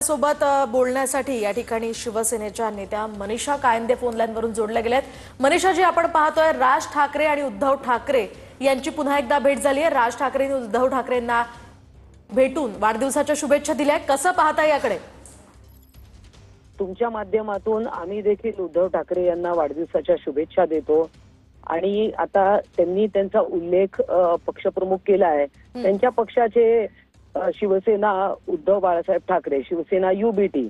सोबत बोलण्यासाठी या ठिकाणी शिवसेनेच्या नेत्या मनीषा कायंदे फोन लाईनवरून जोडल्या गेल्यात। मनीषा जी, आपण पाहतोय राज ठाकरे आणि उद्धव ठाकरे यांची पुन्हा एकदा भेट झाली आहे। राज ठाकरेंनी उद्धव ठाकरेंना भेटून वाढदिवसाच्या शुभेच्छा दिल्या। कसं पाहता याकडे? तुमच्या माध्यमातून आम्ही देखील उद्धव ठाकरे यांना वाढदिवसाच्या शुभेच्छा देतो आणि आता त्यांनी त्यांचा उल्लेख पक्षप्रमुख केला आहे। त्यांच्या पक्षाचे शिवसेना उद्धव बाळासाहेब ठाकरे, शिवसेना युबीटी,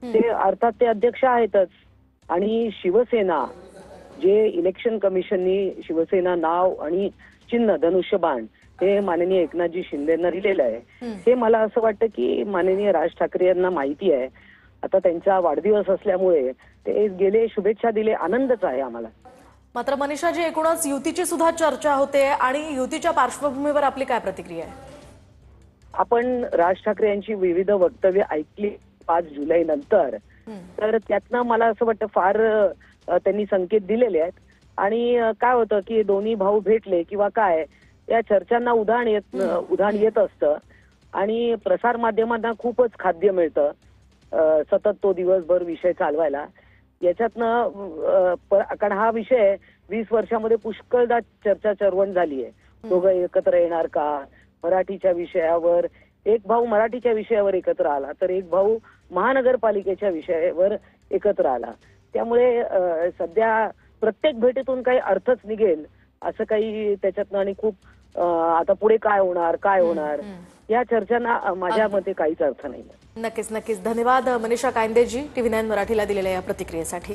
ते अर्थात ते अध्यक्ष आहेतच आणि शिवसेना जे इलेक्शन कमिशननी शिवसेना नाव आणि चिन्ह धनुष्यबाण हे माननीय एकनाथजी शिंदेंना दिलेलं आहे। हे मला असं वाटतं की माननीय राज ठाकरे यांना माहिती आहे। आता त्यांचा वाढदिवस असल्यामुळे ते गेले, शुभेच्छा दिले, आनंदच आहे आम्हाला। मात्र मनीषा जी, एकूणच युतीची सुद्धा चर्चा होते आणि युतीच्या पार्श्वभूमीवर आपली काय प्रतिक्रिया आहे? आपण राज ठाकरे यांची विविध वक्तव्य ऐकली 5 जुलै नंतर, तर त्यातनं मला असं वाटतं फार त्यांनी संकेत दिलेले आहेत आणि काय होतं की दोन्ही भाऊ भेटले किंवा काय या चर्चांना उधाण येत असतं आणि प्रसार माध्यमांना खूपच खाद्य मिळतं सतत तो दिवसभर विषय चालवायला। याच्यातनं कारण हा विषय 20 वर्षामध्ये पुष्कळदा चर्चा चर्वण झाली आहे। दोघं एकत्र येणार का, मराठीच्या विषयावर एक भाऊ मराठीच्या विषयावर एकत्र आला तर एक भाऊ महानगरपालिकेच्या विषयावर एकत्र आला। त्यामुळे सध्या प्रत्येक भेटीतून काही अर्थच निघेल असं काही त्याच्यातनं आणि खूप आता पुढे काय होणार या चर्चांना माझ्या मते काहीच अर्थ नाही। नक्कीच धन्यवाद मनीषा कायंदे जी, TV9 मराठीला दिलेल्या या प्रतिक्रियेसाठी।